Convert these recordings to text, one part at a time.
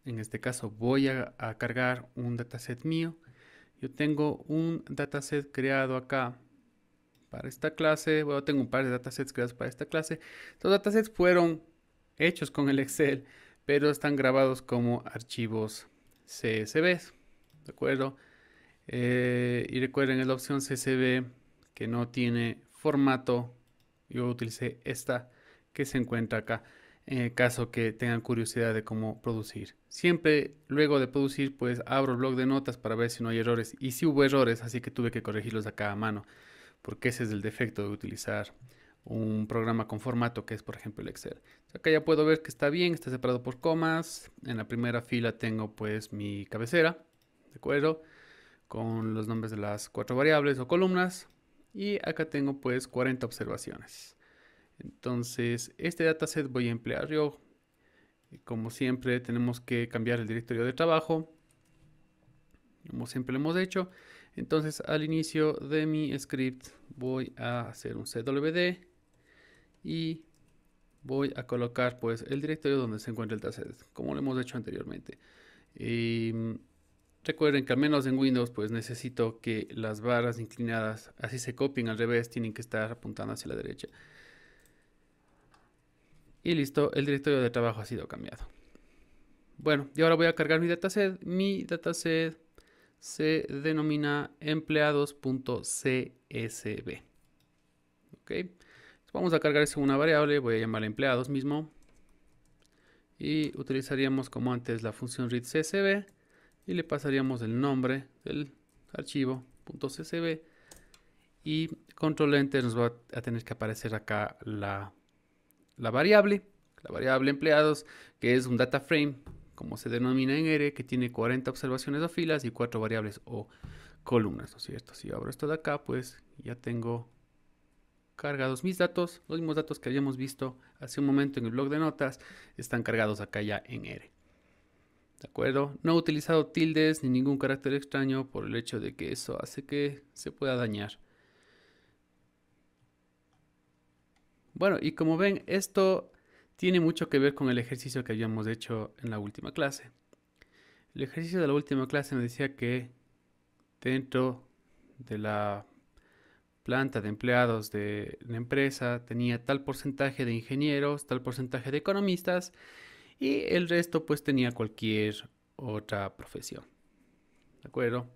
en este caso voy a cargar un dataset mío. Yo tengo un dataset creado acá para esta clase. Bueno, tengo un par de datasets creados para esta clase. Estos datasets fueron hechos con el Excel, pero están grabados como archivos CSV, ¿de acuerdo? Y recuerden, es la opción CSV que no tiene formato. Yo utilicé esta que se encuentra acá en el caso que tengan curiosidad de cómo producir. Siempre luego de producir, pues abro el blog de notas para ver si no hay errores. Y si hubo errores, así que tuve que corregirlos acá a mano, porque ese es el defecto de utilizar un programa con formato que es, por ejemplo, el Excel. Acá ya puedo ver que está bien, está separado por comas. En la primera fila tengo pues mi cabecera, ¿de acuerdo? Con los nombres de las 4 variables o columnas. Y acá tengo pues 40 observaciones. Entonces, este dataset voy a emplear yo. Como siempre, tenemos que cambiar el directorio de trabajo, como siempre lo hemos hecho. Entonces, al inicio de mi script voy a hacer un cwd y voy a colocar pues el directorio donde se encuentra el dataset, como lo hemos hecho anteriormente. Y recuerden que al menos en Windows pues necesito que las barras inclinadas, así se copien al revés, tienen que estar apuntando hacia la derecha. Y listo, el directorio de trabajo ha sido cambiado. Bueno, y ahora voy a cargar mi dataset. Mi dataset se denomina empleados.csv. ¿Ok? Vamos a cargar eso en una variable. Voy a llamarla empleados mismo. Y utilizaríamos como antes la función readCSV. Y le pasaríamos el nombre del archivo .csv. Y control enter nos va a tener que aparecer acá la variable. La variable empleados, que es un data frame, como se denomina en R, que tiene 40 observaciones o filas y 4 variables o columnas, ¿no es cierto? Si abro esto de acá, pues ya tengo cargados mis datos, los mismos datos que habíamos visto hace un momento en el blog de notas, están cargados acá ya en R. ¿De acuerdo? No he utilizado tildes ni ningún carácter extraño por el hecho de que eso hace que se pueda dañar. Bueno, y como ven, esto tiene mucho que ver con el ejercicio que habíamos hecho en la última clase. El ejercicio de la última clase me decía que dentro de la planta de empleados de la empresa tenía tal porcentaje de ingenieros, tal porcentaje de economistas y el resto pues tenía cualquier otra profesión. ¿De acuerdo?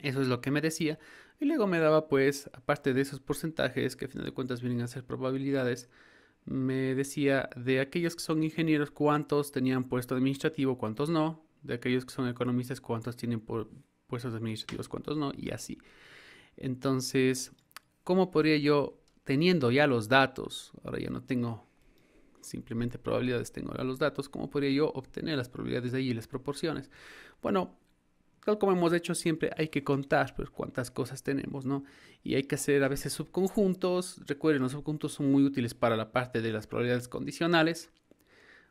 Eso es lo que me decía. Y luego me daba pues, aparte de esos porcentajes, que a final de cuentas vienen a ser probabilidades, me decía de aquellos que son ingenieros cuántos tenían puesto administrativo, cuántos no, de aquellos que son economistas cuántos tienen puestos administrativos, cuántos no, y así. Entonces, ¿cómo podría yo, teniendo ya los datos, ahora ya no tengo simplemente probabilidades, tengo ahora los datos, cómo podría yo obtener las probabilidades de ahí y las proporciones? Bueno, tal como hemos hecho siempre, hay que contar pues, cuántas cosas tenemos, ¿no? Y hay que hacer a veces subconjuntos. Recuerden, los subconjuntos son muy útiles para la parte de las probabilidades condicionales,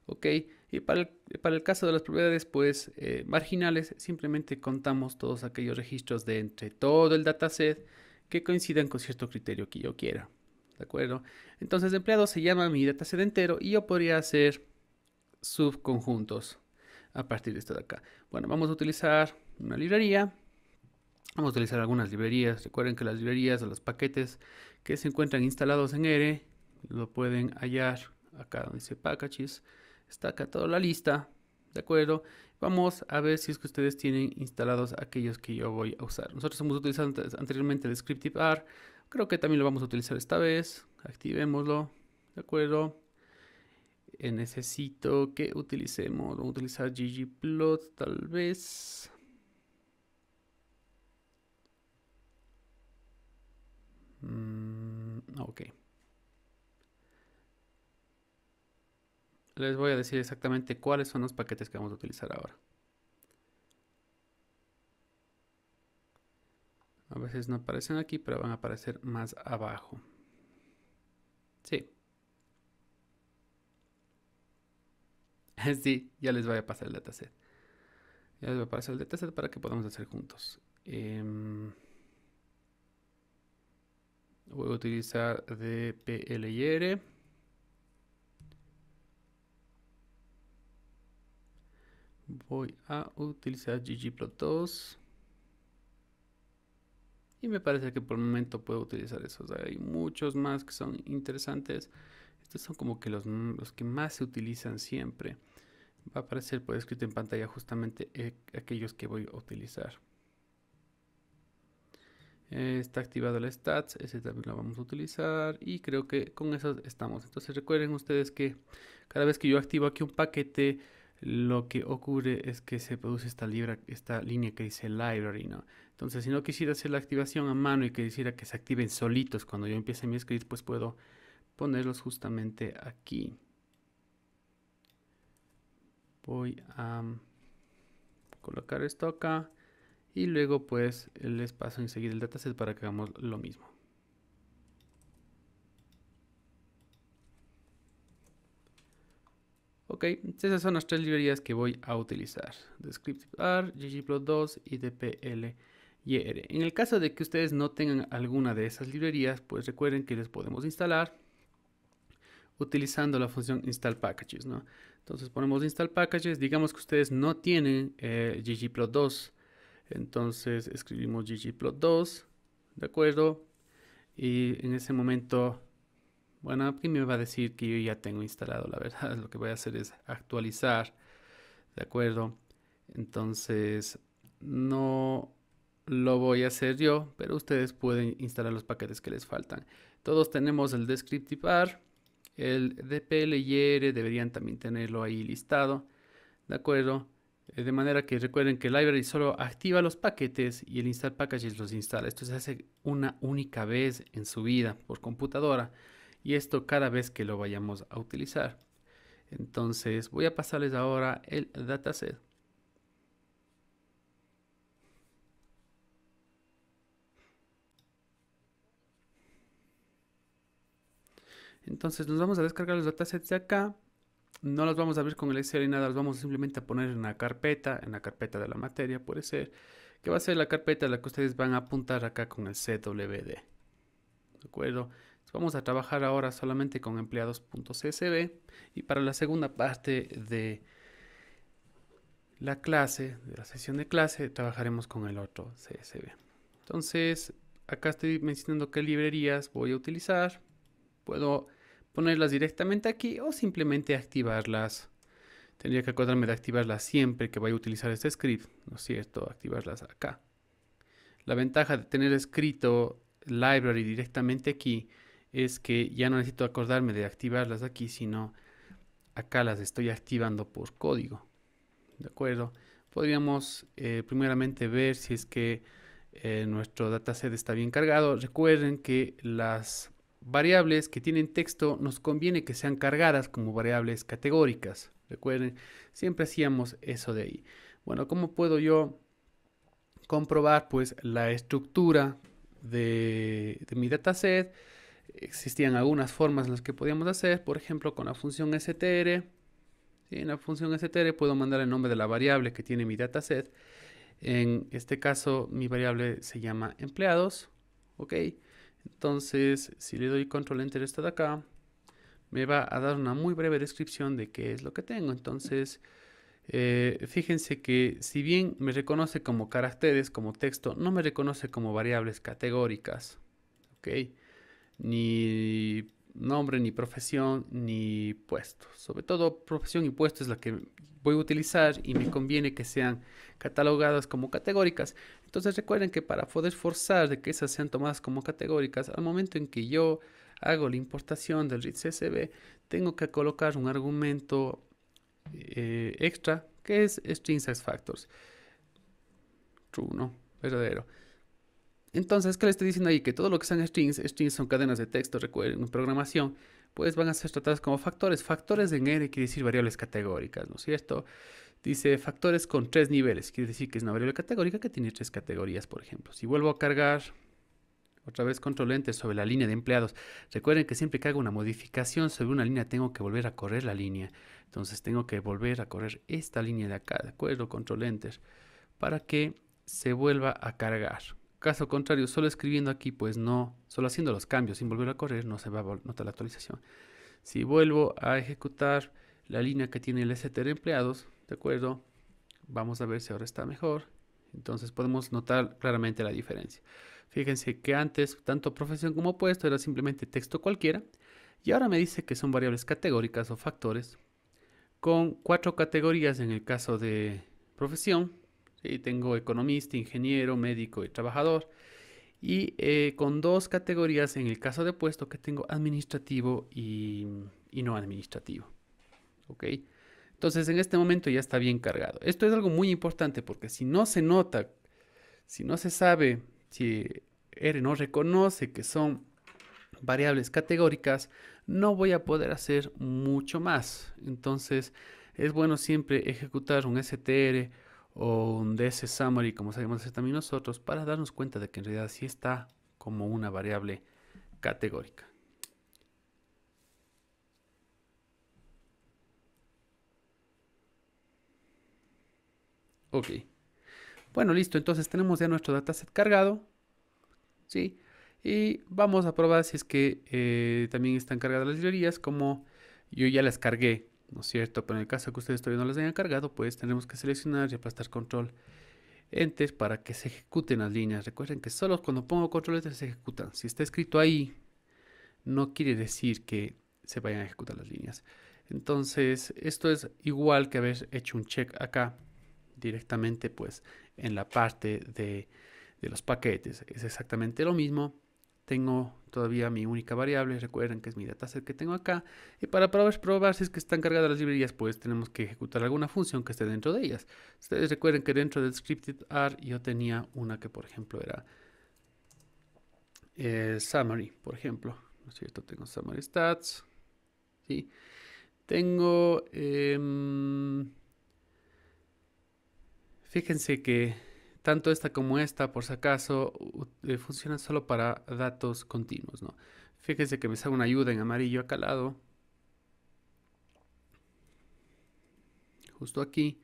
¿ok? Y para el caso de las probabilidades, pues, marginales, simplemente contamos todos aquellos registros de entre todo el dataset que coincidan con cierto criterio que yo quiera, ¿de acuerdo? Entonces, de empleado se llama mi dataset entero y yo podría hacer subconjuntos a partir de esto de acá. Bueno, vamos a utilizar una librería. Vamos a utilizar algunas librerías. Recuerden que las librerías o los paquetes que se encuentran instalados en R lo pueden hallar acá donde dice packages. Está acá toda la lista. ¿De acuerdo? Vamos a ver si es que ustedes tienen instalados aquellos que yo voy a usar. Nosotros hemos utilizado anteriormente el scriptive-r. Creo que también lo vamos a utilizar esta vez. Activémoslo. ¿De acuerdo? Necesito que utilicemos. Vamos a utilizar ggplot tal vez. Ok. Les voy a decir exactamente cuáles son los paquetes que vamos a utilizar ahora. A veces no aparecen aquí, pero van a aparecer más abajo. Sí. Sí, ya les voy a pasar el dataset. Ya les voy a pasar el dataset para que podamos hacer juntos. Voy a utilizar dplyr. voy a utilizar ggplot2. Y me parece que por el momento puedo utilizar esos. Hay muchos más que son interesantes. Estos son como que los que más se utilizan siempre. Va a aparecer por escrito en pantalla justamente aquellos que voy a utilizar. Está activado el stats, ese también lo vamos a utilizar y creo que con eso estamos. Entonces recuerden ustedes que cada vez que yo activo aquí un paquete, lo que ocurre es que se produce esta línea que dice library, ¿no? Entonces si no quisiera hacer la activación a mano y quisiera que se activen solitos cuando yo empiece mi script, pues puedo ponerlos justamente aquí. Voy a colocar esto acá. Y luego pues les paso enseguida el dataset para que hagamos lo mismo. Ok, esas son las tres librerías que voy a utilizar. Descriptive-R, ggplot2 y dplyr. En el caso de que ustedes no tengan alguna de esas librerías, pues recuerden que les podemos instalar utilizando la función install packages, ¿no? Entonces ponemos install packages, digamos que ustedes no tienen ggplot2. Entonces escribimos ggplot2, ¿de acuerdo? Y en ese momento, bueno, aquí me va a decir que yo ya tengo instalado, la verdad. Lo que voy a hacer es actualizar, ¿de acuerdo? Entonces, no lo voy a hacer yo, pero ustedes pueden instalar los paquetes que les faltan. Todos tenemos el descriptive-R, el dplyr, deberían también tenerlo ahí listado, ¿de acuerdo? De manera que recuerden que el library solo activa los paquetes y el install packages los instala. Esto se hace una única vez en su vida por computadora y esto cada vez que lo vayamos a utilizar. Entonces voy a pasarles ahora el dataset. Entonces nos vamos a descargar los datasets de acá. No los vamos a abrir con el Excel y nada, los vamos simplemente a poner en la carpeta de la materia, puede ser, que va a ser la carpeta a la que ustedes van a apuntar acá con el CWD. ¿De acuerdo? Entonces vamos a trabajar ahora solamente con empleados.csv y para la segunda parte de la clase, de la sesión de clase, trabajaremos con el otro CSV. Entonces, acá estoy mencionando qué librerías voy a utilizar. Puedo ponerlas directamente aquí o simplemente activarlas. Tendría que acordarme de activarlas siempre que vaya a utilizar este script, ¿no es cierto? Activarlas acá. La ventaja de tener escrito library directamente aquí es que ya no necesito acordarme de activarlas aquí, sino acá las estoy activando por código. ¿De acuerdo? Podríamos primeramente ver si es que nuestro dataset está bien cargado. Recuerden que las variables que tienen texto nos conviene que sean cargadas como variables categóricas. Recuerden, siempre hacíamos eso de ahí. Bueno, ¿cómo puedo yo comprobar pues la estructura de mi dataset? Existían algunas formas en las que podíamos hacer, por ejemplo con la función str. ¿Sí? En la función str puedo mandar el nombre de la variable que tiene mi dataset. En este caso mi variable se llama empleados, ok. Entonces si le doy control enter esto de acá, me va a dar una muy breve descripción de qué es lo que tengo. Entonces fíjense que si bien me reconoce como caracteres, como texto, no me reconoce como variables categóricas, ok, ni nombre, ni profesión, ni puesto. Sobre todo profesión y puesto es la que voy a utilizar y me conviene que sean catalogadas como categóricas. Entonces recuerden que para poder forzar de que esas sean tomadas como categóricas, al momento en que yo hago la importación del read CSV, tengo que colocar un argumento extra que es strings as factors. True, ¿no? Verdadero. Entonces, ¿qué le estoy diciendo ahí? Que todo lo que sean strings son cadenas de texto, recuerden, en programación, pues van a ser tratadas como factores. Factores en R quiere decir variables categóricas, ¿no es cierto? Dice factores con 3 niveles, quiere decir que es una variable categórica que tiene 3 categorías, por ejemplo. Si vuelvo a cargar otra vez control enter sobre la línea de empleados, recuerden que siempre que hago una modificación sobre una línea tengo que volver a correr la línea. Entonces tengo que volver a correr esta línea de acá, ¿de acuerdo? Control enter, para que se vuelva a cargar. Caso contrario, solo escribiendo aquí, pues no, solo haciendo los cambios sin volver a correr, no se va a notar la actualización. Si vuelvo a ejecutar la línea que tiene el str empleados, ¿de acuerdo? Vamos a ver si ahora está mejor. Entonces podemos notar claramente la diferencia. Fíjense que antes tanto profesión como puesto era simplemente texto cualquiera y ahora me dice que son variables categóricas o factores con 4 categorías en el caso de profesión. ¿Sí? Tengo economista, ingeniero, médico y trabajador. Y con 2 categorías en el caso de puesto que tengo administrativo y no administrativo. ¿Ok? Entonces en este momento ya está bien cargado. Esto es algo muy importante porque si no se nota, si no se sabe, si R no reconoce que son variables categóricas, no voy a poder hacer mucho más. Entonces es bueno siempre ejecutar un str o un ds summary, como sabemos hacer también nosotros, para darnos cuenta de que en realidad sí está como una variable categórica. Ok. Bueno, listo. Entonces tenemos ya nuestro dataset cargado. ¿Sí? Y vamos a probar si es que también están cargadas las librerías, como yo ya las cargué, ¿no es cierto? Pero en el caso que ustedes todavía no las hayan cargado, pues tenemos que seleccionar y aplastar control enter para que se ejecuten las líneas. Recuerden que solo cuando pongo control enter se ejecutan. Si está escrito ahí, no quiere decir que se vayan a ejecutar las líneas. Entonces, esto es igual que haber hecho un check acá directamente, pues, en la parte de los paquetes. Es exactamente lo mismo. Tengo todavía mi única variable, recuerden que es mi dataset que tengo acá. Y para probar si es que están cargadas las librerías, pues tenemos que ejecutar alguna función que esté dentro de ellas. Ustedes recuerden que dentro del scripted.r yo tenía una que, por ejemplo, era summary, por ejemplo. ¿No es cierto? Tengo summary stats. ¿Sí? Tengo... fíjense que tanto esta como esta, por si acaso, funcionan solo para datos continuos, ¿no? Fíjense que me sale una ayuda en amarillo acá al lado. Justo aquí.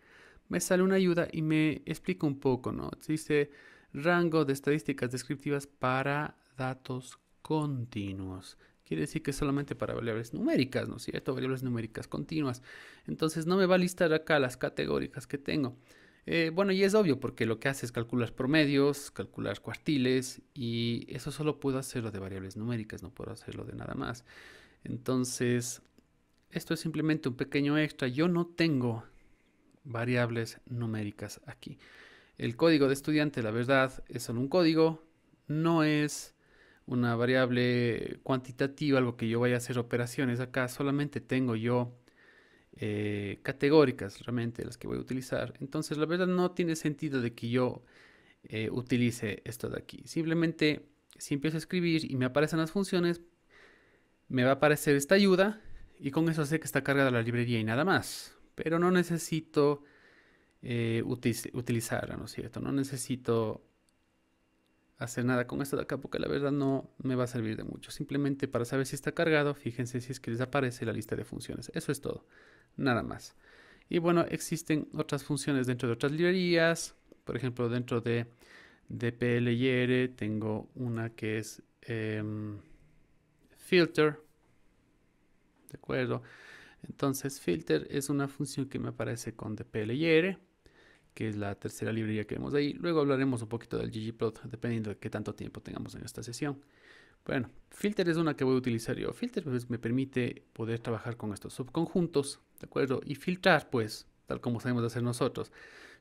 Me sale una ayuda y me explica un poco, ¿no? Dice rango de estadísticas descriptivas para datos continuos. Quiere decir que solamente para variables numéricas, ¿no es cierto? Variables numéricas continuas. Entonces no me va a listar acá las categóricas que tengo. Bueno, y es obvio porque lo que hace es calcular promedios, calcular cuartiles y eso solo puedo hacerlo de variables numéricas, no puedo hacerlo de nada más. Entonces, esto es simplemente un pequeño extra. Yo no tengo variables numéricas aquí. El código de estudiante, la verdad, es solo un código, no es una variable cuantitativa, algo que yo vaya a hacer operaciones acá, solamente tengo yo categóricas realmente las que voy a utilizar. Entonces, la verdad no tiene sentido de que yo utilice esto de aquí. Simplemente, si empiezo a escribir y me aparecen las funciones, me va a aparecer esta ayuda y con eso sé que está cargada la librería y nada más. Pero no necesito utilizarla, ¿no es cierto? No necesito hacer nada con esto de acá porque la verdad no me va a servir de mucho. Simplemente para saber si está cargado, fíjense si es que les aparece la lista de funciones. Eso es todo, nada más. Y bueno, existen otras funciones dentro de otras librerías. Por ejemplo, dentro de dplyr tengo una que es filter, ¿de acuerdo? Entonces filter es una función que me aparece con dplyr, que es la tercera librería que vemos ahí. Luego hablaremos un poquito del ggplot, dependiendo de qué tanto tiempo tengamos en esta sesión. Bueno, filter es una que voy a utilizar yo. Filter pues, me permite poder trabajar con estos subconjuntos, ¿de acuerdo? Y filtrar, pues, tal como sabemos hacer nosotros.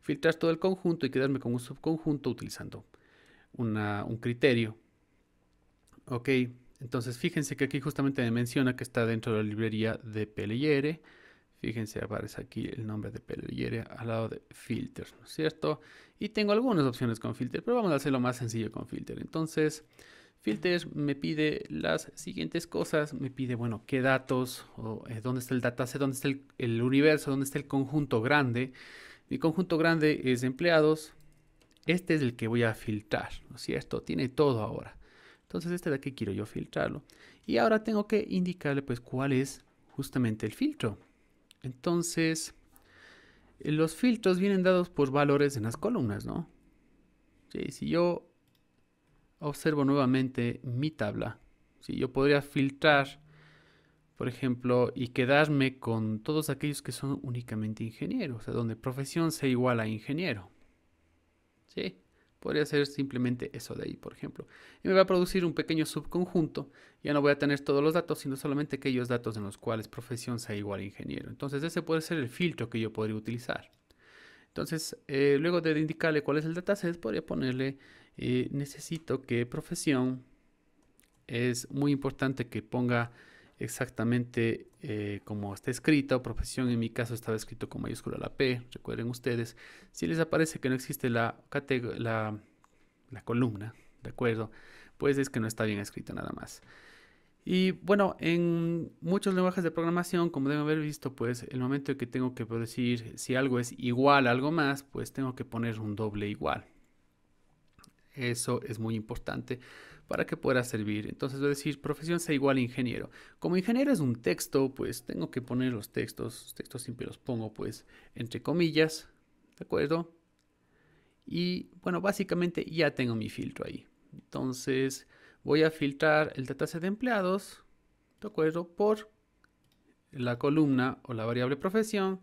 Filtrar todo el conjunto y quedarme con un subconjunto utilizando un criterio. Ok, entonces fíjense que aquí justamente me menciona que está dentro de la librería de PLR. Fíjense, aparece aquí el nombre de PLR al lado de filter, ¿no es cierto? Y tengo algunas opciones con filter, pero vamos a hacerlo más sencillo con filter. Entonces, filter me pide las siguientes cosas. Me pide, bueno, qué datos, o dónde está el dataset, dónde está el universo, dónde está el conjunto grande. Mi conjunto grande es empleados. Este es el que voy a filtrar, ¿no es cierto? Tiene todo ahora. Entonces este de aquí quiero yo filtrarlo. Y ahora tengo que indicarle pues cuál es justamente el filtro. Entonces, los filtros vienen dados por valores en las columnas, ¿no? Sí, si yo observo nuevamente mi tabla, si yo podría filtrar, por ejemplo, y quedarme con todos aquellos que son únicamente ingenieros, o sea, donde profesión sea igual a ingeniero. ¿Sí? Podría ser simplemente eso de ahí, por ejemplo. Y me va a producir un pequeño subconjunto. Ya no voy a tener todos los datos, sino solamente aquellos datos en los cuales profesión sea igual a ingeniero. Entonces ese puede ser el filtro que yo podría utilizar. Entonces, luego de indicarle cuál es el dataset, podría ponerle, necesito que profesión, es muy importante que ponga exactamente como está escrito. Profesión en mi caso estaba escrito con mayúscula la P, recuerden ustedes. Si les aparece que no existe la columna, ¿de acuerdo? Pues es que no está bien escrito nada más. Y bueno, en muchos lenguajes de programación, como deben haber visto, pues el momento en que tengo que decir si algo es igual a algo más, pues tengo que poner un doble igual. Eso es muy importante para que pueda servir. Entonces voy a decir profesión sea igual a ingeniero. Como ingeniero es un texto, pues tengo que poner los textos. Los textos siempre los pongo pues entre comillas, ¿de acuerdo? Y bueno, básicamente ya tengo mi filtro ahí. Entonces voy a filtrar el dataset de empleados, ¿de acuerdo? Por la columna o la variable profesión,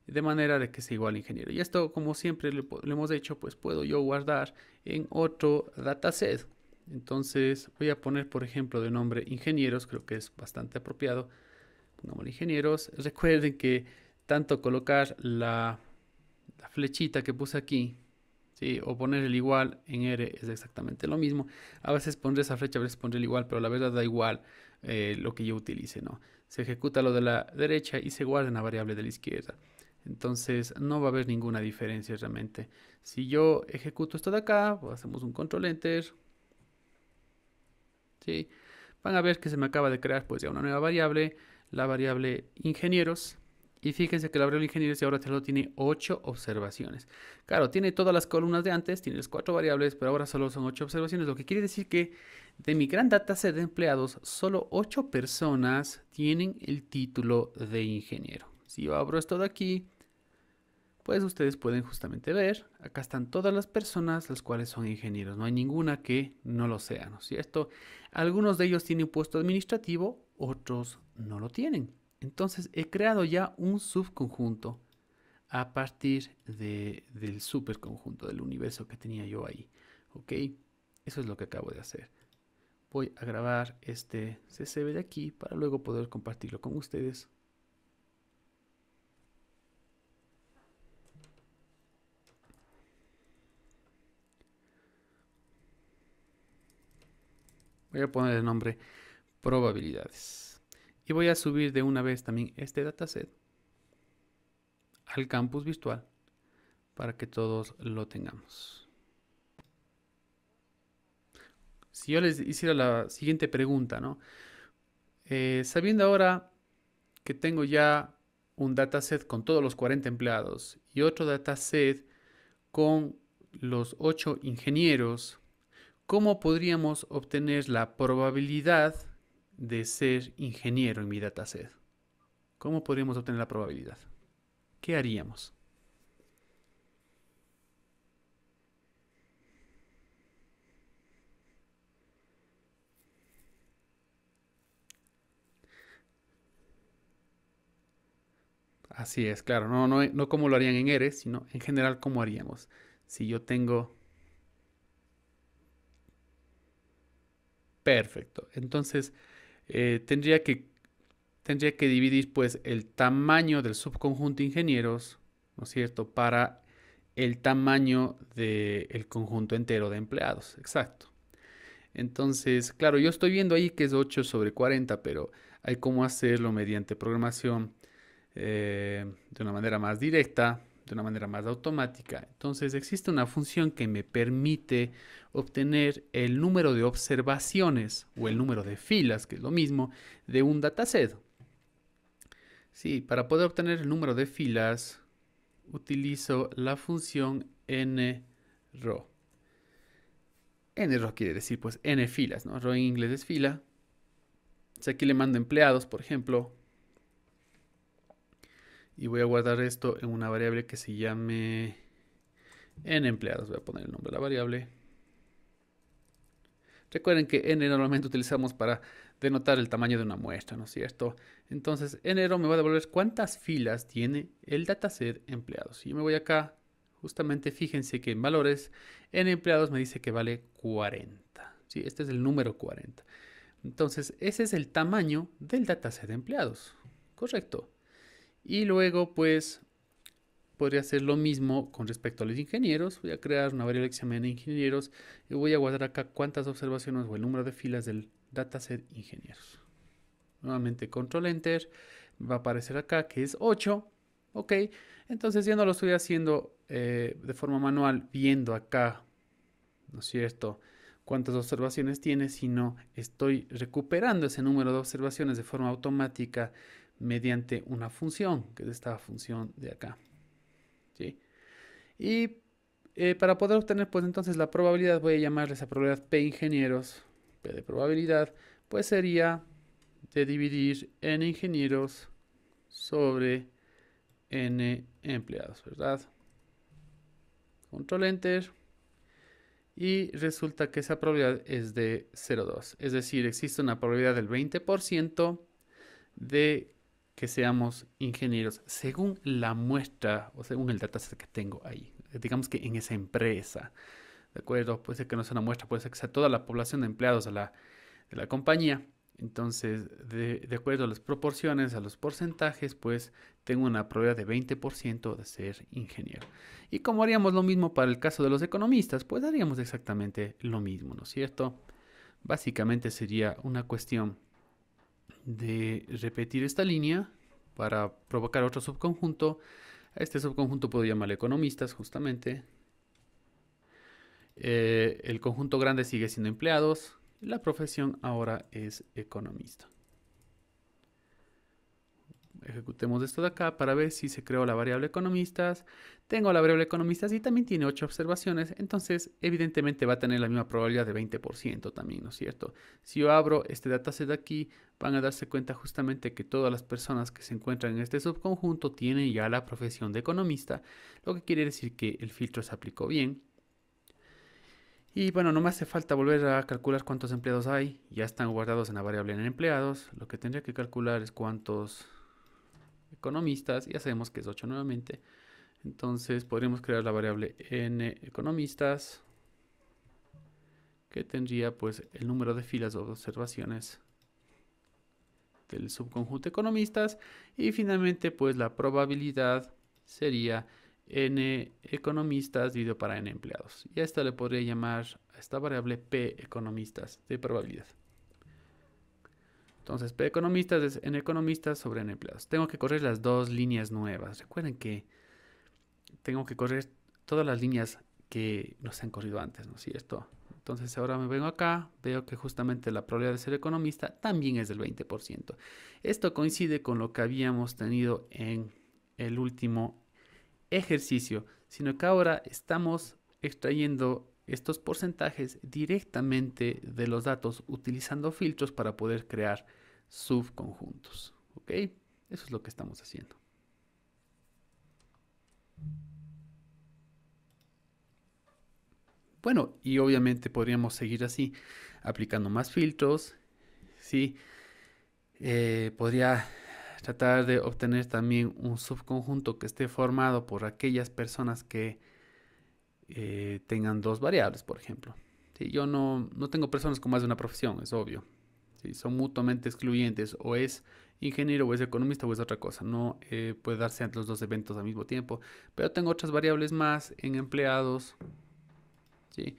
de manera de que sea igual a ingeniero. Y esto, como siempre le hemos hecho, pues puedo yo guardar en otro dataset. Entonces voy a poner, por ejemplo, de nombre ingenieros, creo que es bastante apropiado. Pongamos ingenieros. Recuerden que tanto colocar la flechita que puse aquí, ¿sí? O poner el igual en R es exactamente lo mismo. A veces pondré esa flecha, a veces pondré el igual, pero la verdad da igual lo que yo utilice, ¿no? Se ejecuta lo de la derecha y se guarda en la variable de la izquierda. Entonces no va a haber ninguna diferencia realmente. Si yo ejecuto esto de acá, pues hacemos un control enter, ¿sí? Van a ver que se me acaba de crear pues ya una nueva variable, la variable ingenieros. Y fíjense que la variable ingenieros ahora solo tiene 8 observaciones. Claro, tiene todas las columnas de antes, tiene las 4 variables, pero ahora solo son 8 observaciones, lo que quiere decir que de mi gran dataset de empleados, solo 8 personas tienen el título de ingeniero. Si yo abro esto de aquí, pues ustedes pueden justamente ver, acá están todas las personas las cuales son ingenieros, no hay ninguna que no lo sea, ¿no es cierto? Algunos de ellos tienen puesto administrativo, otros no lo tienen. Entonces he creado ya un subconjunto a partir del superconjunto del universo que tenía yo ahí, ¿ok? Eso es lo que acabo de hacer. Voy a grabar este CSV de aquí para luego poder compartirlo con ustedes. Voy a poner el nombre probabilidades. Y voy a subir de una vez también este dataset al campus virtual para que todos lo tengamos. Si yo les hiciera la siguiente pregunta, ¿no? Sabiendo ahora que tengo ya un dataset con todos los 40 empleados y otro dataset con los 8 ingenieros, ¿cómo podríamos obtener la probabilidad de ser ingeniero en mi dataset? ¿Cómo podríamos obtener la probabilidad? ¿Qué haríamos? Así es, claro, no como lo harían en ERES, sino en general cómo haríamos. Si yo tengo... Perfecto. Entonces, eh, tendría que, tendría que dividir pues el tamaño del subconjunto ingenieros, ¿no es cierto?, para el tamaño del conjunto entero de empleados. Exacto. Entonces, claro, yo estoy viendo ahí que es 8 sobre 40, pero hay cómo hacerlo mediante programación de una manera más directa, de una manera más automática. Entonces existe una función que me permite obtener el número de observaciones o el número de filas, que es lo mismo, de un dataset. Sí, para poder obtener el número de filas utilizo la función nRow. nRow quiere decir pues n filas, ¿no? Row en inglés es fila. Si aquí le mando empleados, por ejemplo, y voy a guardar esto en una variable que se llame en empleados. Voy a poner el nombre de la variable. Recuerden que n normalmente utilizamos para denotar el tamaño de una muestra, ¿no es cierto? Entonces, enero me va a devolver cuántas filas tiene el dataset empleados. Y yo me voy acá, justamente fíjense que en valores, en empleados me dice que vale 40. ¿Sí? Este es el número 40. Entonces, ese es el tamaño del dataset de empleados. Correcto. Y luego, pues, podría hacer lo mismo con respecto a los ingenieros. Voy a crear una variable que se llama ingenieros y voy a guardar acá cuántas observaciones o el número de filas del dataset ingenieros. Nuevamente control enter, va a aparecer acá que es 8. Ok, entonces ya no lo estoy haciendo de forma manual viendo acá, ¿no es cierto?, cuántas observaciones tiene, sino estoy recuperando ese número de observaciones de forma automática mediante una función, que es esta función de acá. ¿Sí? Y para poder obtener, pues entonces la probabilidad, voy a llamarle esa probabilidad P ingenieros, P de probabilidad, pues sería de dividir N ingenieros sobre N empleados, ¿verdad? Control Enter. Y resulta que esa probabilidad es de 0,2. Es decir, existe una probabilidad del 20% de que seamos ingenieros según la muestra o según el dataset que tengo ahí. Digamos que en esa empresa, ¿de acuerdo? Puede ser que no sea una muestra, puede ser que sea toda la población de empleados de la compañía. Entonces, de acuerdo a las proporciones, a los porcentajes, pues tengo una probabilidad de 20% de ser ingeniero. Y como haríamos lo mismo para el caso de los economistas, pues haríamos exactamente lo mismo, ¿no es cierto? Básicamente sería una cuestión de repetir esta línea para provocar otro subconjunto. A este subconjunto puedo llamarle economistas, justamente. El conjunto grande sigue siendo empleados. La profesión ahora es economista. Ejecutemos esto de acá para ver si se creó la variable economistas. Tengo la variable economistas y también tiene 8 observaciones. Entonces, evidentemente va a tener la misma probabilidad de 20% también, ¿no es cierto? Si yo abro este dataset de aquí, van a darse cuenta justamente que todas las personas que se encuentran en este subconjunto tienen ya la profesión de economista, lo que quiere decir que el filtro se aplicó bien. Y bueno, no me hace falta volver a calcular cuántos empleados hay. Ya están guardados en la variable en empleados. Lo que tendría que calcular es cuántos economistas, ya sabemos que es 8 nuevamente, entonces podríamos crear la variable n economistas, que tendría pues el número de filas o observaciones del subconjunto economistas, y finalmente pues la probabilidad sería n economistas dividido para n empleados, y a esta le podría llamar a esta variable p economistas de probabilidad. Entonces, P economistas es N economistas sobre N empleados. Tengo que correr las dos líneas nuevas. Recuerden que tengo que correr todas las líneas que no se han corrido antes, ¿no es cierto? Entonces, ahora me vengo acá, veo que justamente la probabilidad de ser economista también es del 20%. Esto coincide con lo que habíamos tenido en el último ejercicio, sino que ahora estamos extrayendo estos porcentajes directamente de los datos utilizando filtros para poder crear subconjuntos. ¿Ok? Eso es lo que estamos haciendo. Bueno, y obviamente podríamos seguir así, aplicando más filtros. ¿Sí? Podría tratar de obtener también un subconjunto que esté formado por aquellas personas que tengan dos variables, por ejemplo. ¿Sí? Yo no tengo personas con más de una profesión, es obvio. ¿Sí? Son mutuamente excluyentes, o es ingeniero, o es economista, o es otra cosa. No puede darse ante los dos eventos al mismo tiempo. Pero tengo otras variables más en empleados. ¿Sí?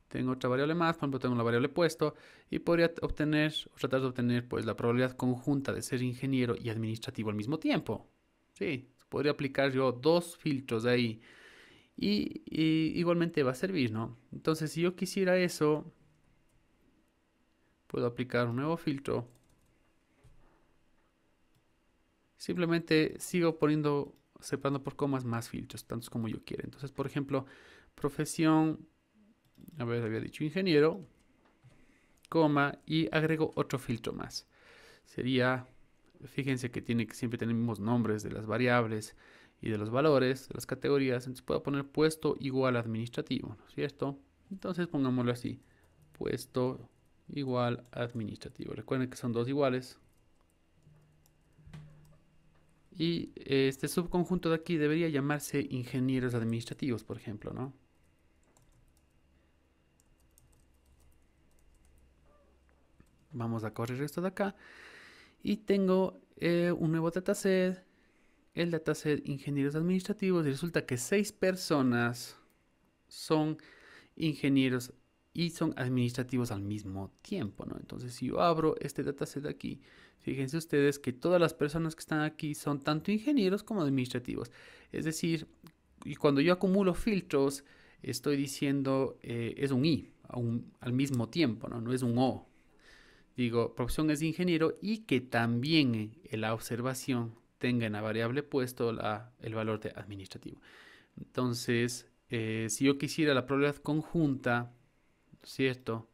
Tengo otra variable más, por ejemplo, tengo la variable puesto, y podría obtener, o tratar de obtener, pues, la probabilidad conjunta de ser ingeniero y administrativo al mismo tiempo. ¿Sí? Podría aplicar yo dos filtros de ahí. Y igualmente va a servir, ¿no? Entonces, si yo quisiera eso, puedo aplicar un nuevo filtro. Simplemente sigo poniendo, separando por comas más filtros, tantos como yo quiera. Entonces, por ejemplo, profesión, a ver, había dicho ingeniero, coma, y agrego otro filtro más. Sería, fíjense que tiene que siempre tener los mismos nombres de las variables y de los valores, de las categorías. Entonces puedo poner puesto igual administrativo, ¿no es cierto? Entonces pongámoslo así, puesto igual administrativo. Recuerden que son dos iguales. Y este subconjunto de aquí debería llamarse ingenieros administrativos, por ejemplo, ¿no? Vamos a correr esto de acá. Y tengo un nuevo dataset, el dataset ingenieros administrativos, y resulta que 6 personas son ingenieros y son administrativos al mismo tiempo, ¿no? Entonces, si yo abro este dataset de aquí, fíjense ustedes que todas las personas que están aquí son tanto ingenieros como administrativos. Es decir, y cuando yo acumulo filtros, estoy diciendo es un i al mismo tiempo, ¿no? No es un o. Digo, profesión es de ingeniero y que también en la observación tenga en la variable puesto el valor de administrativo. Entonces, si yo quisiera la probabilidad conjunta, ¿cierto?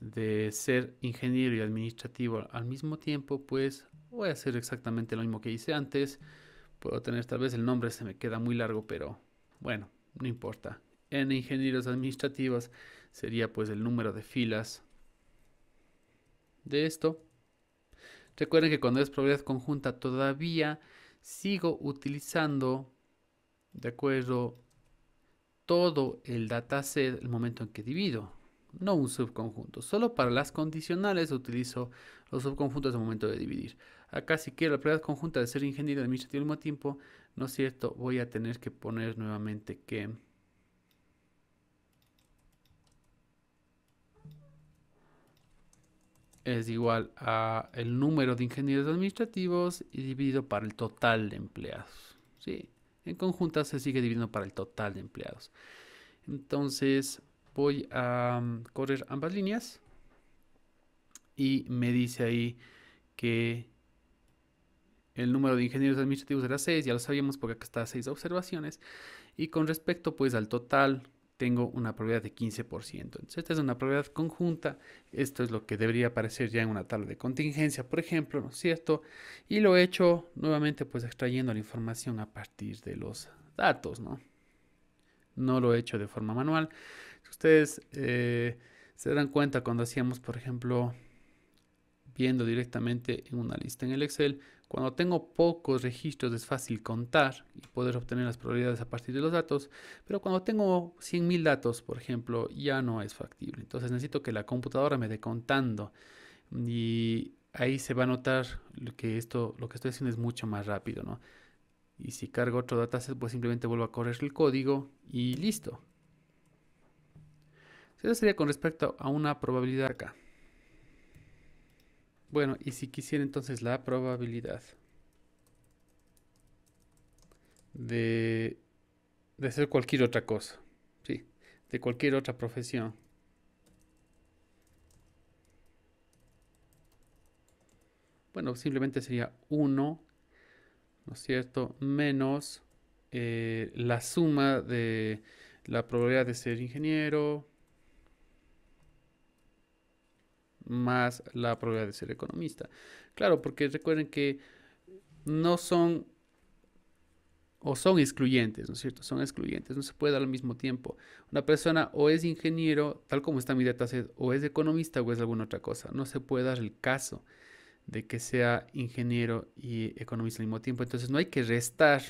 De ser ingeniero y administrativo al mismo tiempo, pues voy a hacer exactamente lo mismo que hice antes. Puedo tener, tal vez el nombre se me queda muy largo, pero bueno, no importa. En ingenieros administrativos sería pues el número de filas de esto. Recuerden que cuando es probabilidad conjunta todavía sigo utilizando, de acuerdo, todo el dataset el momento en que divido, no un subconjunto. Solo para las condicionales utilizo los subconjuntos al momento de dividir. Acá si quiero la probabilidad conjunta de ser ingeniero administrativo al mismo tiempo, ¿no es cierto? Voy a tener que poner nuevamente que es igual a el número de ingenieros administrativos y dividido para el total de empleados. ¿Sí? En conjunta se sigue dividiendo para el total de empleados. Entonces voy a correr ambas líneas y me dice ahí que el número de ingenieros administrativos era 6, ya lo sabíamos porque acá está 6 observaciones. Y con respecto pues al total, tengo una probabilidad de 15%. Entonces esta es una probabilidad conjunta. Esto es lo que debería aparecer ya en una tabla de contingencia, por ejemplo, ¿no es cierto? Y lo he hecho nuevamente pues extrayendo la información a partir de los datos, ¿no? No lo he hecho de forma manual. Si ustedes se darán cuenta cuando hacíamos, por ejemplo, viendo directamente en una lista en el Excel, cuando tengo pocos registros es fácil contar y poder obtener las probabilidades a partir de los datos, pero cuando tengo 100.000 datos, por ejemplo, ya no es factible. Entonces necesito que la computadora me dé contando y ahí se va a notar lo que estoy haciendo es mucho más rápido, ¿no? Y si cargo otro dataset, pues simplemente vuelvo a correr el código y listo. Eso sería con respecto a una probabilidad acá. Bueno, y si quisiera entonces la probabilidad de, de hacer cualquier otra cosa, ¿sí? De cualquier otra profesión. Bueno, simplemente sería uno, ¿no es cierto? Menos la suma de la probabilidad de ser ingeniero más la probabilidad de ser economista. Claro, porque recuerden que no son o son excluyentes, ¿no es cierto? Son excluyentes, no se puede dar al mismo tiempo. Una persona o es ingeniero, tal como está mi dataset, o es economista o es alguna otra cosa. No se puede dar el caso de que sea ingeniero y economista al mismo tiempo. Entonces no hay que restar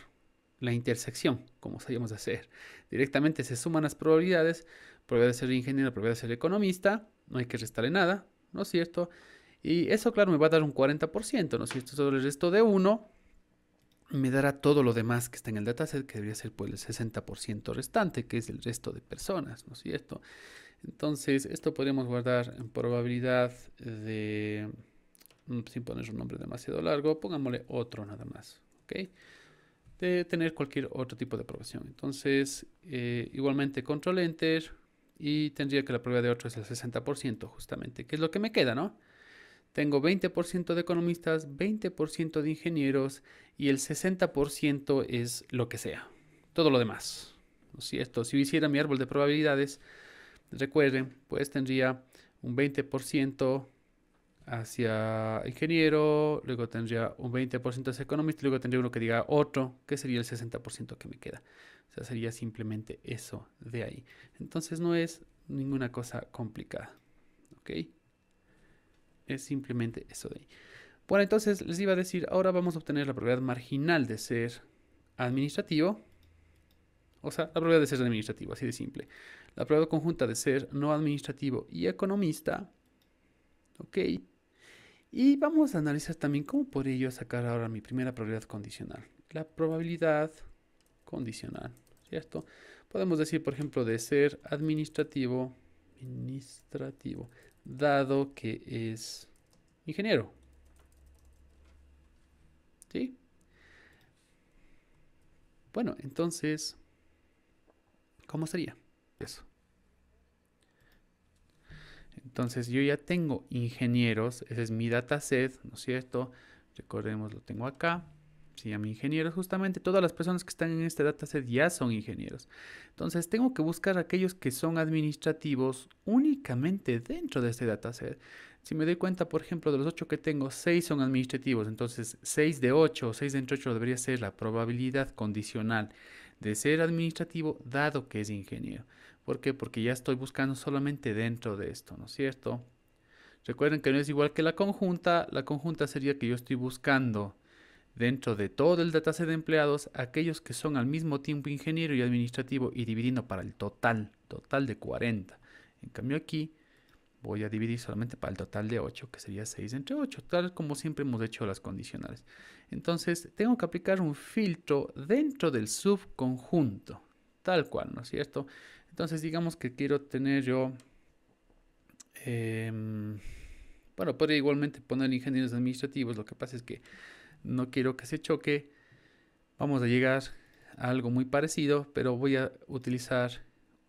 la intersección, como sabíamos hacer. Directamente se suman las probabilidades, probabilidad de ser ingeniero, probabilidad de ser economista, no hay que restarle nada, ¿no es cierto? Y eso, claro, me va a dar un 40%, ¿no es cierto? Sobre el resto de uno me dará todo lo demás que está en el dataset, que debería ser pues el 60% restante, que es el resto de personas, ¿no es cierto? Entonces, esto podemos guardar en probabilidad de, sin poner un nombre demasiado largo, pongámosle otro nada más, ¿ok? De tener cualquier otro tipo de profesión. Entonces, igualmente control enter y tendría que la probabilidad de otro es el 60% justamente, que es lo que me queda, ¿no? Tengo 20% de economistas, 20% de ingenieros y el 60% es lo que sea. Todo lo demás. ¿No es cierto? Si yo hiciera mi árbol de probabilidades, recuerden, pues tendría un 20% hacia ingeniero, luego tendría un 20% hacia economista, luego tendría uno que diga otro, que sería el 60% que me queda. O sea, sería simplemente eso de ahí. Entonces no es ninguna cosa complicada. ¿Ok? Es simplemente eso de ahí. Bueno, entonces les iba a decir, ahora vamos a obtener la probabilidad marginal de ser administrativo. O sea, la probabilidad de ser administrativo, así de simple. La probabilidad conjunta de ser no administrativo y economista. Ok. Y vamos a analizar también cómo podría yo sacar ahora mi primera probabilidad condicional. La probabilidad condicional, ¿cierto? Podemos decir, por ejemplo, de ser administrativo, dado que es ingeniero, ¿sí? Bueno, entonces, ¿cómo sería eso? Entonces, yo ya tengo ingenieros, ese es mi dataset, ¿no es cierto? Recordemos, lo tengo acá. Se llama ingenieros, justamente todas las personas que están en este dataset ya son ingenieros. Entonces, tengo que buscar aquellos que son administrativos únicamente dentro de este dataset. Si me doy cuenta, por ejemplo, de los 8 que tengo, 6 son administrativos. Entonces, 6 de 8 o 6 de entre 8 debería ser la probabilidad condicional de ser administrativo dado que es ingeniero. ¿Por qué? Porque ya estoy buscando solamente dentro de esto, ¿no es cierto? Recuerden que no es igual que la conjunta. La conjunta sería que yo estoy buscando dentro de todo el dataset de empleados aquellos que son al mismo tiempo ingeniero y administrativo y dividiendo para el total de 40. En cambio aquí voy a dividir solamente para el total de 8, que sería 6 entre 8, tal como siempre hemos hecho las condicionales. Entonces tengo que aplicar un filtro dentro del subconjunto, tal cual, ¿no es cierto? Entonces digamos que quiero tener yo, bueno, podría igualmente poner ingenieros administrativos, lo que pasa es que no quiero que se choque. Vamos a llegar a algo muy parecido, pero voy a utilizar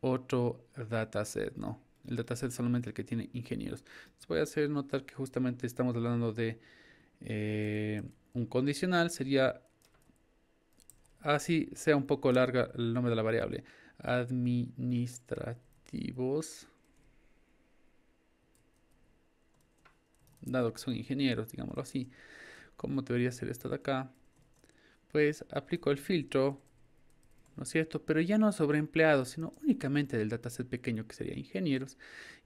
otro dataset, ¿no? El dataset es solamente el que tiene ingenieros. Les voy a hacer notar que justamente estamos hablando de un condicional. Sería así, sea un poco larga el nombre de la variable. Administrativos, dado que son ingenieros, digámoslo así. ¿Cómo debería ser esto de acá? Pues aplico el filtro, ¿no es cierto? Pero ya no sobre empleados, sino únicamente del dataset pequeño que sería ingenieros.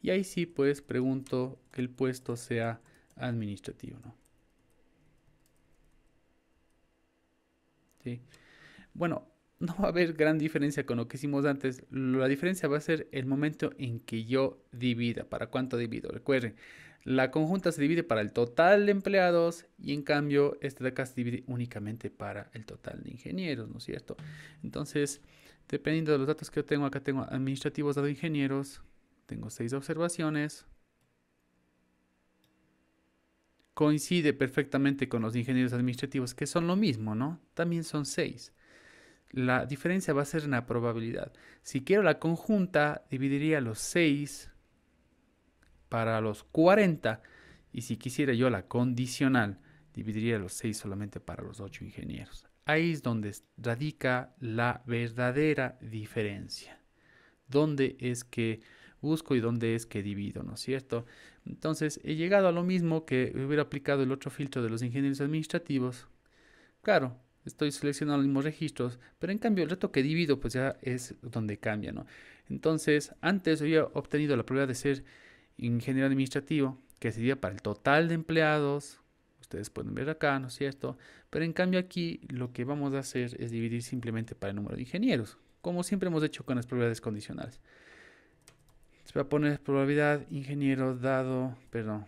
Y ahí sí, pues pregunto que el puesto sea administrativo, ¿no? ¿Sí? Bueno, no va a haber gran diferencia con lo que hicimos antes. La diferencia va a ser el momento en que yo divida. ¿Para cuánto divido? Recuerden, la conjunta se divide para el total de empleados y en cambio este de acá se divide únicamente para el total de ingenieros, ¿no es cierto? Entonces, dependiendo de los datos que yo tengo, acá tengo administrativos dado ingenieros, tengo 6 observaciones. Coincide perfectamente con los ingenieros administrativos, que son lo mismo, ¿no? También son 6. La diferencia va a ser en la probabilidad. Si quiero la conjunta, dividiría los 6 para los 40. Y si quisiera yo la condicional, dividiría los 6 solamente para los 8 ingenieros. Ahí es donde radica la verdadera diferencia. Dónde es que busco y dónde es que divido, ¿no es cierto? Entonces he llegado a lo mismo que hubiera aplicado el otro filtro de los ingenieros administrativos. Claro, estoy seleccionando los mismos registros, pero en cambio el reto que divido pues ya es donde cambia, ¿no? Entonces, antes había obtenido la probabilidad de ser ingeniero administrativo, que sería para el total de empleados. Ustedes pueden ver acá, ¿no es cierto? Pero en cambio aquí lo que vamos a hacer es dividir simplemente para el número de ingenieros, como siempre hemos hecho con las probabilidades condicionales. Se va a poner probabilidad ingeniero dado, perdón,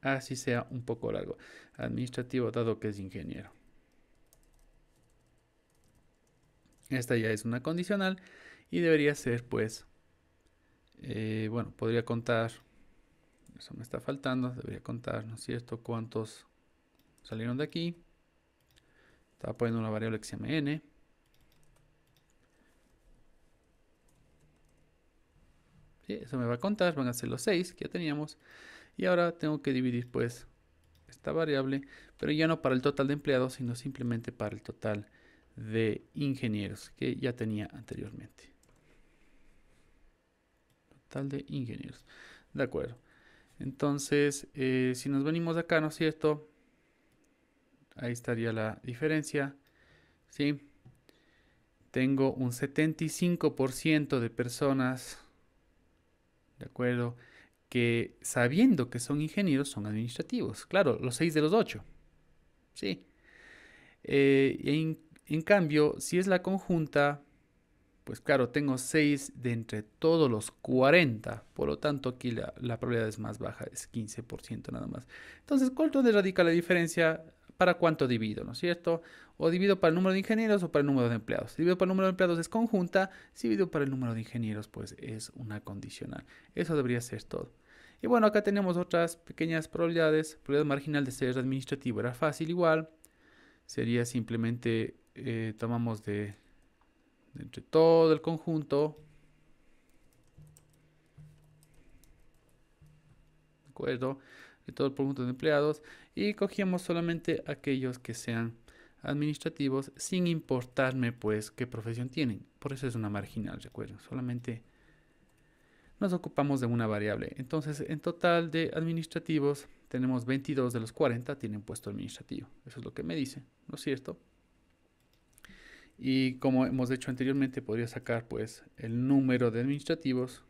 así sea un poco largo, administrativo dado que es ingeniero. Esta ya es una condicional y debería ser, pues, bueno, podría contar, eso me está faltando, debería contar, ¿no es cierto?, cuántos salieron de aquí. Estaba poniendo una variable que se llama n. Sí, eso me va a contar, van a ser los 6 que ya teníamos. Y ahora tengo que dividir, pues, esta variable, pero ya no para el total de empleados, sino simplemente para el total de ingenieros que ya tenía anteriormente. Total de ingenieros. De acuerdo. Entonces, si nos venimos acá, ¿no es cierto? Ahí estaría la diferencia. ¿Sí? Tengo un 75% de personas, ¿de acuerdo?, que sabiendo que son ingenieros son administrativos. Claro, los 6 de los 8. Sí. En cambio, si es la conjunta, pues claro, tengo 6 de entre todos los 40. Por lo tanto, aquí la probabilidad es más baja, es 15% nada más. Entonces, ¿dónde radica la diferencia? ¿Para cuánto divido, no es cierto? O divido para el número de ingenieros o para el número de empleados. Si divido para el número de empleados es conjunta, si divido para el número de ingenieros, pues es una condicional. Eso debería ser todo. Y bueno, acá tenemos otras pequeñas probabilidades. Probabilidad marginal de ser administrativo era fácil igual. Sería simplemente, tomamos de entre todo el conjunto, ¿de acuerdo? De todo el conjunto de empleados y cogíamos solamente aquellos que sean administrativos sin importarme pues qué profesión tienen. Por eso es una marginal, recuerden, solamente nos ocupamos de una variable. Entonces, en total de administrativos tenemos 22 de los 40 tienen puesto administrativo. Eso es lo que me dice, ¿no es cierto? Y como hemos hecho anteriormente, podría sacar pues el número de administrativos,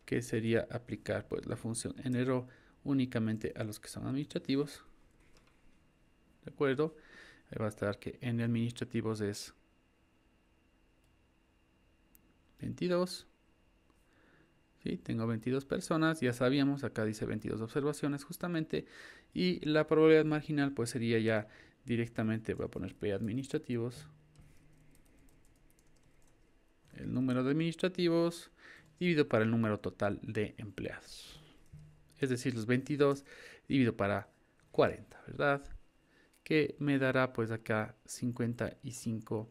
que sería aplicar pues la función enero únicamente a los que son administrativos. ¿De acuerdo? Ahí va a estar que n administrativos es 22. ¿Sí? Tengo 22 personas, ya sabíamos, acá dice 22 observaciones justamente. Y la probabilidad marginal pues sería ya directamente, voy a poner P administrativos. El número de administrativos dividido para el número total de empleados. Es decir, los 22 dividido para 40, ¿verdad? Que me dará pues acá 55%.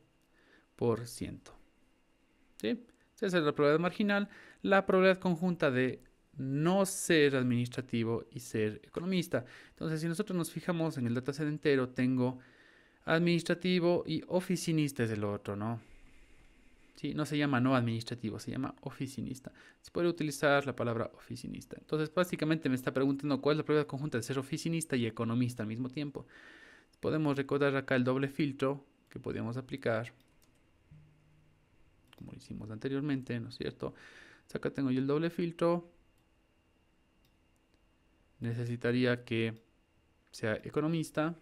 ¿Sí? Esa es la probabilidad marginal. La probabilidad conjunta de no ser administrativo y ser economista. Entonces, si nosotros nos fijamos en el dataset entero, tengo administrativo y oficinista es el otro, ¿no? Sí, no se llama no administrativo, se llama oficinista. Se puede utilizar la palabra oficinista. Entonces, básicamente me está preguntando cuál es la probabilidad conjunta de ser oficinista y economista al mismo tiempo. Podemos recordar acá el doble filtro que podíamos aplicar, como lo hicimos anteriormente, ¿no es cierto? Entonces, acá tengo yo el doble filtro. Necesitaría que sea economista.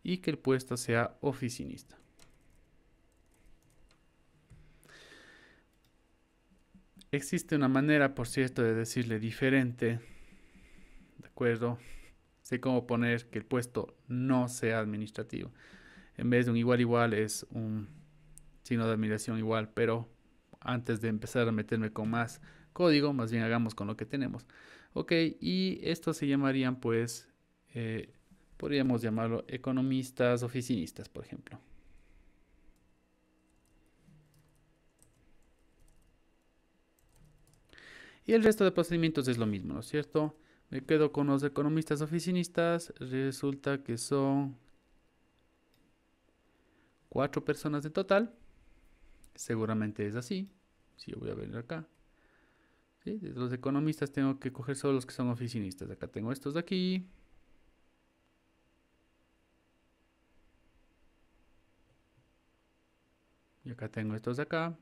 Y que el puesto sea oficinista. Existe una manera, por cierto, de decirle diferente. ¿De acuerdo? Sé cómo poner que el puesto no sea administrativo. En vez de un igual igual es un signo de admiración igual, pero antes de empezar a meterme con más código, más bien hagamos con lo que tenemos. Ok, y estos se llamarían pues, podríamos llamarlo economistas oficinistas, por ejemplo. Y el resto de procedimientos es lo mismo, ¿no es cierto? Me quedo con los economistas oficinistas. Resulta que son 4 personas en total. Seguramente es así. Si yo voy a ver acá. ¿Sí? De los economistas tengo que coger solo los que son oficinistas. Acá tengo estos de aquí. Y acá tengo estos de acá.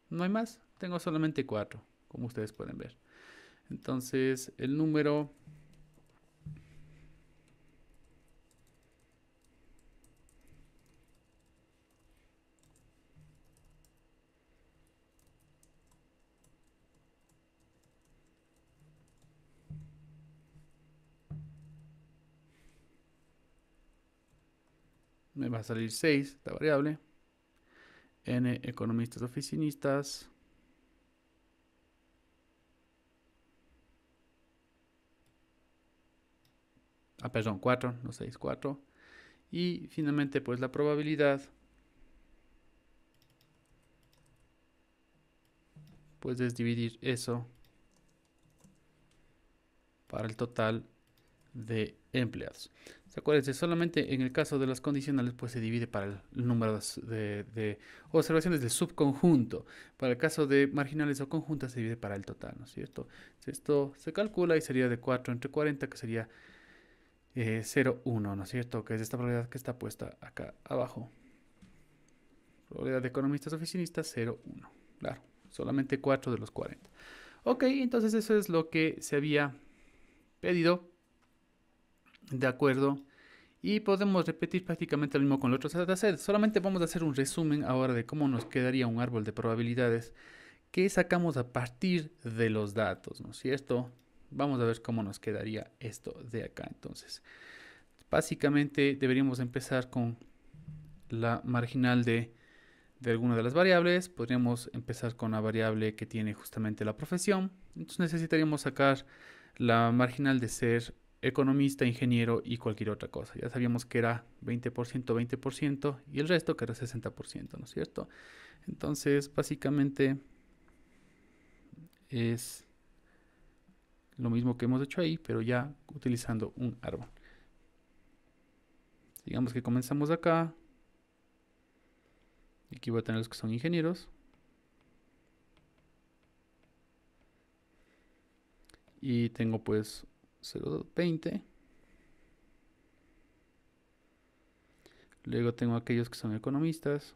No hay más. Tengo solamente 4, como ustedes pueden ver. Entonces, el número me va a salir 6, la variable. N economistas oficinistas. Perdón, 4, no 6, 4. Y finalmente, pues la probabilidad, pues es dividir eso para el total de empleados. Acuérdense, solamente en el caso de las condicionales, pues se divide para el número de observaciones del subconjunto. Para el caso de marginales o conjuntas, se divide para el total, ¿no es cierto? Esto se calcula y sería de 4 entre 40, que sería 0,1, ¿no es cierto? Que es esta probabilidad que está puesta acá abajo. Probabilidad de economistas oficinistas, 0,1. Claro, solamente 4 de los 40. Ok, entonces eso es lo que se había pedido. De acuerdo. Y podemos repetir prácticamente lo mismo con los otros datasets. Solamente vamos a hacer un resumen ahora de cómo nos quedaría un árbol de probabilidades que sacamos a partir de los datos, ¿no es cierto? Vamos a ver cómo nos quedaría esto de acá. Entonces, básicamente deberíamos empezar con la marginal de alguna de las variables. Podríamos empezar con la variable que tiene justamente la profesión. Entonces necesitaríamos sacar la marginal de ser economista, ingeniero y cualquier otra cosa. Ya sabíamos que era 20%, 20% y el resto que era 60%, ¿no es cierto? Entonces, básicamente es lo mismo que hemos hecho ahí, pero ya utilizando un árbol. Digamos que comenzamos acá. Aquí voy a tener los que son ingenieros. Y tengo pues 0,20. Luego tengo aquellos que son economistas.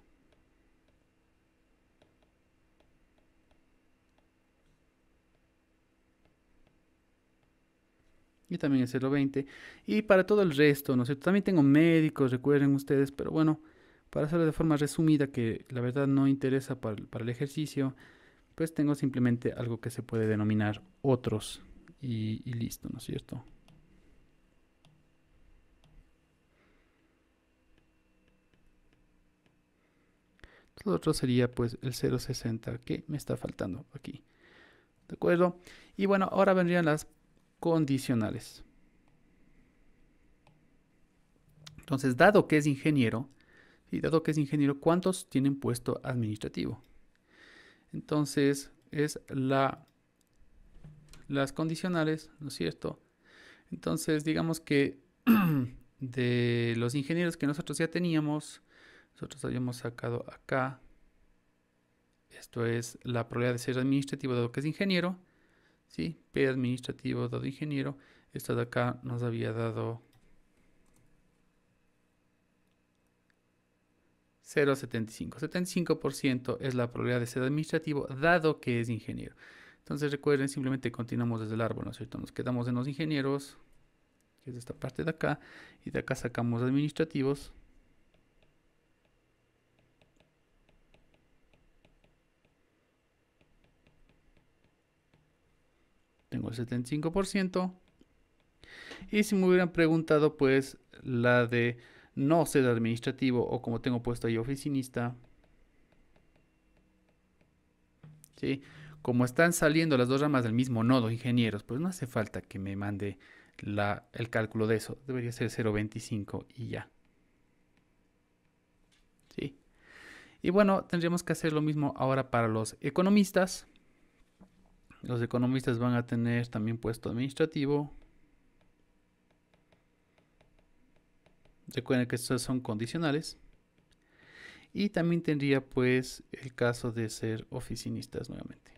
Y también el 0,20. Y para todo el resto, ¿no es cierto? También tengo médicos, recuerden ustedes, pero bueno, para hacerlo de forma resumida, que la verdad no interesa para el ejercicio, pues tengo simplemente algo que se puede denominar otros. Y listo, ¿no es cierto? Lo otro sería pues el 0,60 que me está faltando aquí. ¿De acuerdo? Y bueno, ahora vendrían las condicionales. Entonces, dado que es ingeniero, y dado que es ingeniero, ¿cuántos tienen puesto administrativo? Entonces, es las condicionales, ¿no es cierto? Entonces, digamos que de los ingenieros que nosotros ya teníamos, nosotros habíamos sacado acá, esto es la probabilidad de ser administrativo dado que es ingeniero, ¿sí? P administrativo dado ingeniero, esto de acá nos había dado 0,75. 75% es la probabilidad de ser administrativo dado que es ingeniero. Entonces recuerden, simplemente continuamos desde el árbol, ¿no es cierto? Nos quedamos en los ingenieros, que es esta parte de acá, y de acá sacamos administrativos. Tengo el 75%. Y si me hubieran preguntado, pues, la de no ser administrativo, o como tengo puesto ahí, oficinista, ¿sí? Como están saliendo las dos ramas del mismo nodo, ingenieros, pues no hace falta que me mande el cálculo de eso. Debería ser 0,25 y ya. ¿Sí? Y bueno, tendríamos que hacer lo mismo ahora para los economistas. Los economistas van a tener también puesto administrativo. Recuerden que estos son condicionales. Y también tendría pues el caso de ser oficinistas nuevamente.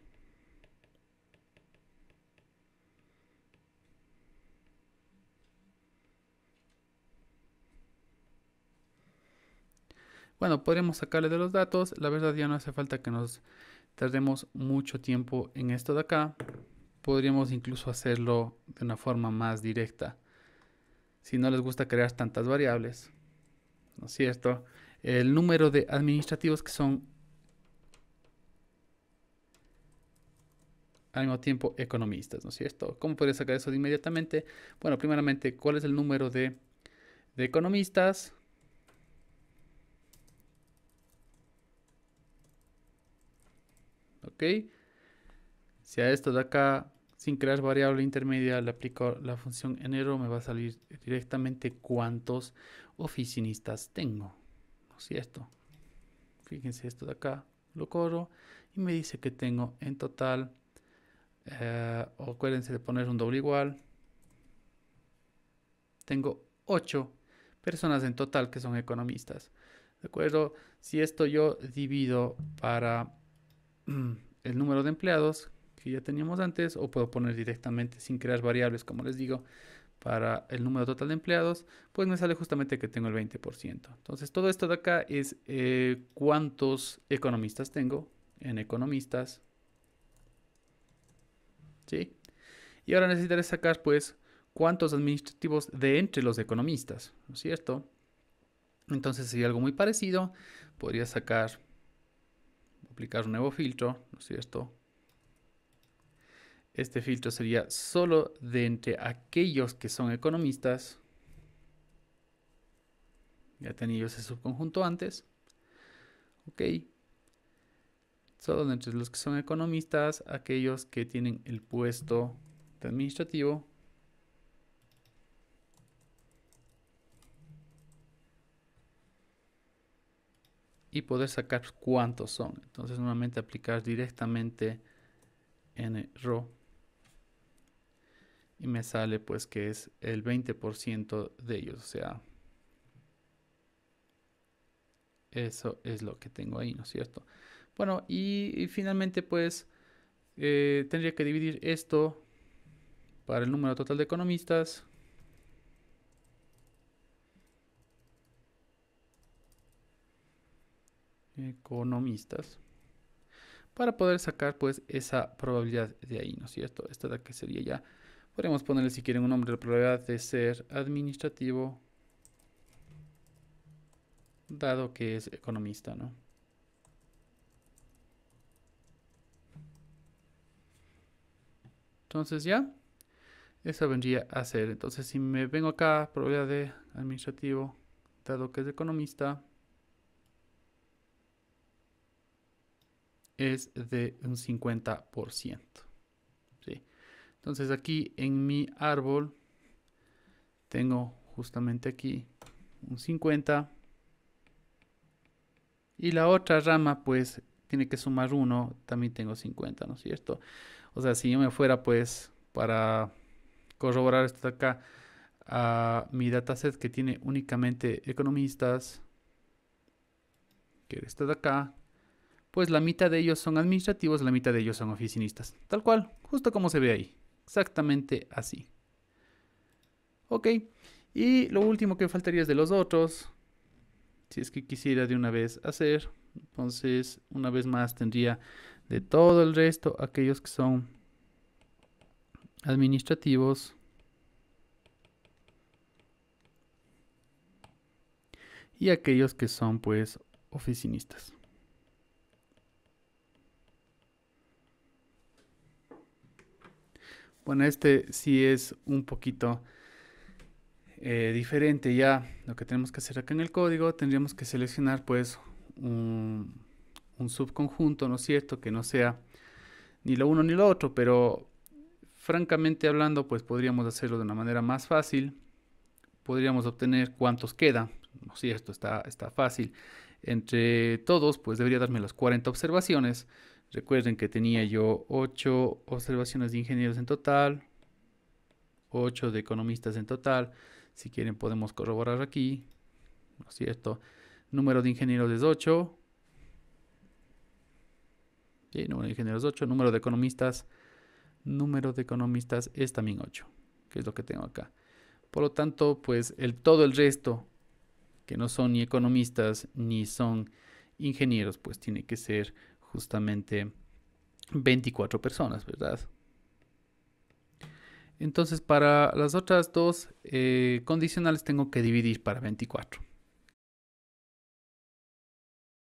Bueno, podríamos sacarle de los datos. La verdad ya no hace falta que nos tardemos mucho tiempo en esto de acá. Podríamos incluso hacerlo de una forma más directa. Si no les gusta crear tantas variables, ¿no es cierto? El número de administrativos que son al mismo tiempo economistas, ¿no es cierto? ¿Cómo podría sacar eso de inmediatamente? Bueno, primeramente, ¿cuál es el número de economistas? ¿Ok? Si a esto de acá, sin crear variable intermedia, le aplico la función enero, me va a salir directamente cuántos oficinistas tengo, ¿no es cierto? Fíjense esto de acá, lo corro y me dice que tengo en total, acuérdense de poner un doble igual, tengo 8 personas en total que son economistas, ¿de acuerdo? Si esto yo divido para el número de empleados que ya teníamos antes, o puedo poner directamente sin crear variables, como les digo, para el número total de empleados, pues me sale justamente que tengo el 20%. Entonces todo esto de acá es cuántos economistas tengo en economistas, ¿sí? Y ahora necesitaré sacar pues cuántos administrativos de entre los economistas, ¿no es cierto? Entonces sería algo muy parecido, podría sacar, aplicar un nuevo filtro, ¿no es cierto? Este filtro sería solo de entre aquellos que son economistas. Ya tenía yo ese subconjunto antes. Ok. Solo de entre los que son economistas, aquellos que tienen el puesto de administrativo. Y poder sacar cuántos son. Entonces nuevamente aplicar directamente en row. Y me sale pues que es el 20% de ellos. O sea, eso es lo que tengo ahí, ¿no es cierto? Bueno, y finalmente pues tendría que dividir esto para el número total de economistas. Para poder sacar pues esa probabilidad de ahí, ¿no es cierto? Esta de aquí sería ya, podríamos ponerle si quieren un nombre de probabilidad de ser administrativo, dado que es economista, ¿no? Entonces ya, esa vendría a ser. Entonces si me vengo acá, probabilidad de administrativo, dado que es economista, es de un 50%. ¿Sí? Entonces aquí en mi árbol tengo justamente aquí un 50 y la otra rama pues tiene que sumar 1, también tengo 50, ¿no es cierto? O sea, si yo me fuera pues para corroborar esto de acá a mi dataset que tiene únicamente economistas, que es esto de acá, pues la mitad de ellos son administrativos, la mitad de ellos son oficinistas. Tal cual, justo como se ve ahí. Exactamente así. Ok, y lo último que faltaría es de los otros. Si es que quisiera de una vez hacer, entonces una vez más tendría de todo el resto aquellos que son administrativos y aquellos que son pues oficinistas. Bueno, este sí es un poquito diferente ya. Lo que tenemos que hacer acá en el código, tendríamos que seleccionar pues un subconjunto, ¿no es cierto? Que no sea ni lo uno ni lo otro, pero francamente hablando, pues podríamos hacerlo de una manera más fácil. Podríamos obtener cuántos quedan, ¿no es cierto? Está fácil. Entre todos, pues debería darme las 40 observaciones. Recuerden que tenía yo 8 observaciones de ingenieros en total, 8 de economistas en total. Si quieren podemos corroborar aquí, ¿no es cierto? Número de ingenieros es 8. Sí, número de ingenieros 8. Número de economistas es también 8, que es lo que tengo acá. Por lo tanto, pues todo el resto, que no son ni economistas ni son ingenieros, pues tiene que ser justamente 24 personas, ¿verdad? Entonces, para las otras dos condicionales tengo que dividir para 24.